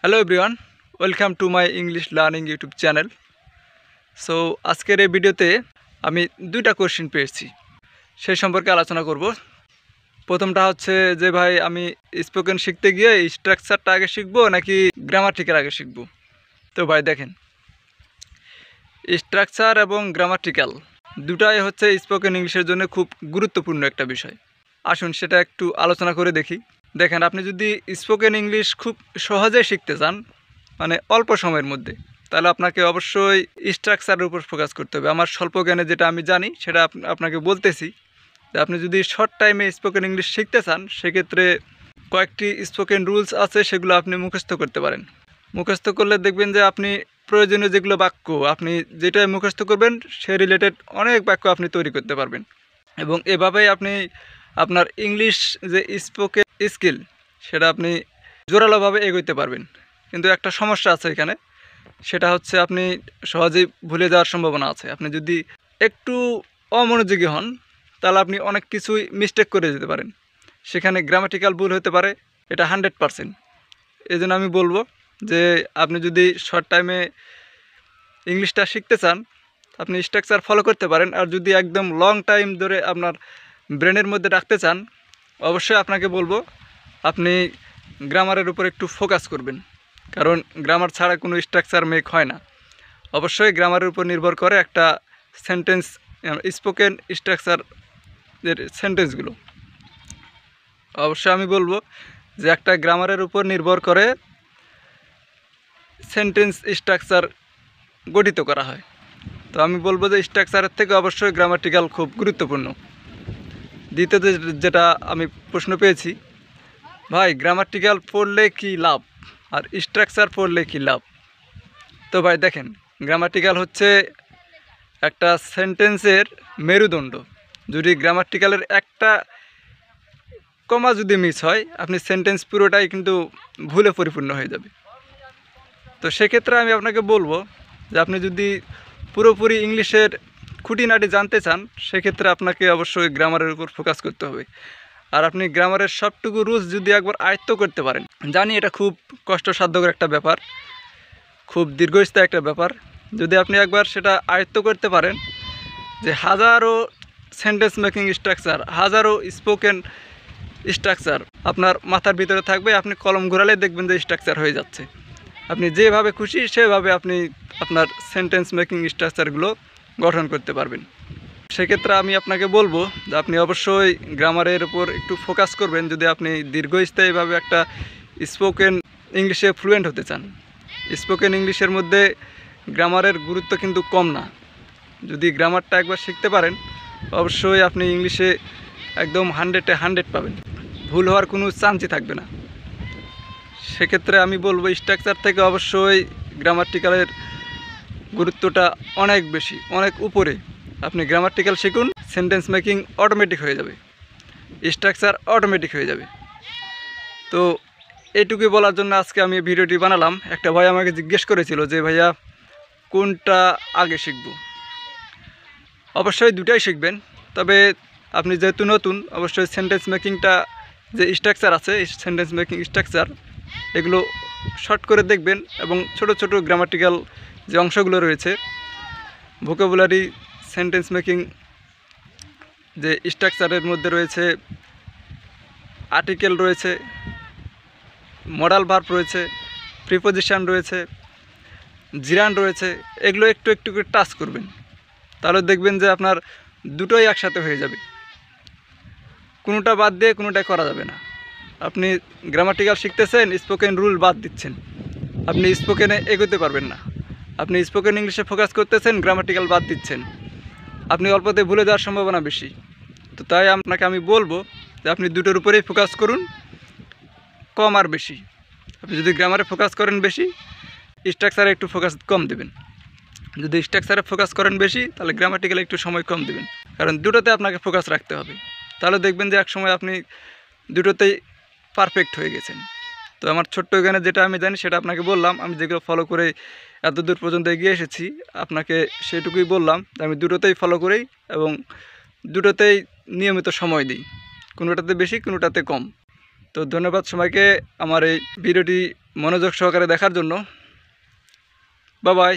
Hello everyone, welcome to my English learning YouTube channel. So আজকের এই ভিডিওতে আমি দুইটা কোশ্চেন পেয়েছি, সেই সম্পর্কে আলোচনা করব। প্রথমটা হচ্ছে যে ভাই আমি স্পোকেন শিখতে গিয়ে স্ট্রাকচারটা আগে শিখবো নাকি গ্রামাটিক্যাল আগে শিখবো। তো ভাই দেখেন, স্ট্রাকচার এবং গ্রামাটিক্যাল দুটাই হচ্ছে স্পোকেন ইংলিশের জন্য খুব গুরুত্বপূর্ণ একটা বিষয়। আসুন সেটা একটু আলোচনা করে দেখি। দেখেন, আপনি যদি স্পোকেন ইংলিশ খুব সহজে শিখতে চান, মানে অল্প সময়ের মধ্যে, তাহলে আপনাকে অবশ্যই স্ট্রাকচারের উপর ফোকাস করতে হবে। আমার স্বল্প জ্ঞানে যেটা আমি জানি সেটা আপনাকে বলতেছি যে আপনি যদি শর্ট টাইমে স্পোকেন ইংলিশ শিখতে চান, সেক্ষেত্রে কয়েকটি স্পোকেন রুলস আছে, সেগুলো আপনি মুখস্থ করতে পারেন। মুখস্থ করলে দেখবেন যে আপনি প্রয়োজনীয় যেগুলো বাক্য আপনি যেটাই মুখস্থ করবেন সে রিলেটেড অনেক বাক্য আপনি তৈরি করতে পারবেন, এবং এভাবেই আপনি আপনার ইংলিশ যে স্পোকেন স্কিল সেটা আপনি জোরালোভাবে এগোতে পারবেন। কিন্তু একটা সমস্যা আছে এখানে, সেটা হচ্ছে আপনি সহজেই ভুলে যাওয়ার সম্ভাবনা আছে। আপনি যদি একটু অমনোযোগী হন তাহলে আপনি অনেক কিছুই মিস্টেক করে যেতে পারেন, সেখানে গ্রামাটিক্যাল ভুল হতে পারে, এটা 100%। এই জন্য আমি বলবো যে আপনি যদি শর্ট টাইমে ইংলিশটা শিখতে চান আপনি স্ট্রাকচার ফলো করতে পারেন, আর যদি একদম লং টাইম ধরে আপনার ব্রেনের মধ্যে রাখতে চান অবশ্যই আপনাকে বলবো আপনি গ্রামারের উপর একটু ফোকাস করবেন, কারণ গ্রামার ছাড়া কোনো স্ট্রাকচার মেক হয় না। অবশ্যই গ্রামারের উপর নির্ভর করে একটা সেন্টেন্স, স্পোকেন স্ট্রাকচারের সেন্টেন্সগুলো। অবশ্যই আমি বলবো যে একটা গ্রামারের উপর নির্ভর করে সেন্টেন্স স্ট্রাকচার গঠিত করা হয়। তো আমি বলবো যে স্ট্রাকচারের থেকে অবশ্যই গ্রামাটিক্যাল খুব গুরুত্বপূর্ণ। দ্বিতীয়ত যেটা আমি প্রশ্ন পেয়েছি, ভাই গ্রামাটিক্যাল পড়লে কি লাভ আর স্ট্রাকচার পড়লে কি লাভ। তো ভাই দেখেন, গ্রামাটিক্যাল হচ্ছে একটা সেন্টেন্সের মেরুদণ্ড। যদি গ্রামাটিক্যালের একটা কমা যদি মিস হয় আপনি সেন্টেন্স পুরোটাই কিন্তু ভুলে পরিপূর্ণ হয়ে যাবে। তো সেক্ষেত্রে আমি আপনাকে বলবো যে আপনি যদি পুরোপুরি ইংলিশের খুঁটিনাটি জানতে চান সেক্ষেত্রে আপনাকে অবশ্যই গ্রামারের উপর ফোকাস করতে হবে। আর আপনি গ্রামারের সবটুকু রুলস যদি একবার আয়ত্ত করতে পারেন, জানি এটা খুব কষ্টসাধ্যকর একটা ব্যাপার, খুব দীর্ঘস্থায়ী একটা ব্যাপার, যদি আপনি একবার সেটা আয়ত্ত করতে পারেন যে হাজারো সেন্টেন্স মেকিং স্ট্রাকচার, হাজারো স্পোকেন স্ট্রাকচার আপনার মাথার ভিতরে থাকবে, আপনি কলম ঘোরালে দেখবেন যে স্ট্রাকচার হয়ে যাচ্ছে। আপনি যেভাবে খুশি সেভাবে আপনি আপনার সেন্টেন্স মেকিং স্ট্রাকচারগুলো গঠন করতে পারবেন। সেক্ষেত্রে আমি আপনাকে বলবো যে আপনি অবশ্যই গ্রামারের উপর একটু ফোকাস করবেন যদি আপনি দীর্ঘস্থায়ীভাবে একটা স্পোকেন ইংলিশে ফ্লুয়েন্ট হতে চান। স্পোকেন ইংলিশের মধ্যে গ্রামারের গুরুত্ব কিন্তু কম না। যদি গ্রামারটা একবার শিখতে পারেন অবশ্যই আপনি ইংলিশে একদম 100-এ 100 পাবেন, ভুল হওয়ার কোনো চান্সই থাকবে না। সেক্ষেত্রে আমি বলবো স্ট্রাকচার থেকে অবশ্যই গ্রামাটিক্যালের গুরুত্বটা অনেক বেশি, অনেক উপরে। আপনি গ্রামাটিক্যাল শিখুন, সেন্টেন্স মেকিং অটোমেটিক হয়ে যাবে, স্ট্রাকচার অটোমেটিক হয়ে যাবে। তো এইটুকুই বলার জন্য আজকে আমি ভিডিওটি বানালাম। একটা ভাই আমাকে জিজ্ঞেস করেছিল যে ভাইয়া কোনটা আগে শিখব। অবশ্যই দুটাই শিখবেন, তবে আপনি যেহেতু নতুন অবশ্যই সেন্টেন্স মেকিংটা যে স্ট্রাকচার আছে সেন্টেন্স মেকিং স্ট্রাকচার এগুলো শর্ট করে দেখবেন, এবং ছোট ছোট গ্রামাটিক্যাল যে অংশগুলো রয়েছে, ভোকাবুলারি, সেন্টেন্স মেকিং যে স্ট্রাকচারের মধ্যে রয়েছে, আর্টিকেল রয়েছে, মডাল ভার্ব রয়েছে, প্রিপোজিশন রয়েছে, জিরান রয়েছে, এগুলো একটু একটু করে টাচ করবেন, তাহলে দেখবেন যে আপনার দুটোই একসাথে হয়ে যাবে, কোনোটা বাদ দিয়ে কোনোটাই করা যাবে না। আপনি গ্রামাটিক্যাল শিখতেছেন, স্পোকেন রুল বাদ দিচ্ছেন, আপনি স্পোকেনে এগোতে পারবেন না। আপনি স্পোকেন ইংলিশে ফোকাস করতেছেন, গ্রামাটিক্যাল বাদ দিচ্ছেন, আপনি অল্পতে ভুলে যাওয়ার সম্ভাবনা বেশি। তো তাই আপনাকে আমি বলবো যে আপনি দুটোর উপরেই ফোকাস করুন, কম আর বেশি। আপনি যদি গ্রামারে ফোকাস করেন বেশি, স্ট্রাকচারে একটু ফোকাস কম দেবেন। যদি স্ট্রাকচারে ফোকাস করেন বেশি তাহলে গ্রামাটিক্যালে একটু সময় কম দেবেন, কারণ দুটোতে আপনাকে ফোকাস রাখতে হবে। তাহলে দেখবেন যে এক সময় আপনি দুটোতেই পারফেক্ট হয়ে গেছেন। তো আমার ছোট্ট জ্ঞানে যেটা আমি জানি সেটা আপনাকে বললাম, আমি যেগুলো ফলো করে এত দূর পর্যন্ত এগিয়ে এসেছি আপনাকে সেটুকুই বললাম। আমি দুটোতেই ফলো করি এবং দুটোতেই নিয়মিত সময় দিই, কোনোটাতে বেশি কোনোটাতে কম। তো ধন্যবাদ সবাইকে আমার এই ভিডিওটি মনোযোগ সহকারে দেখার জন্য। Bye bye.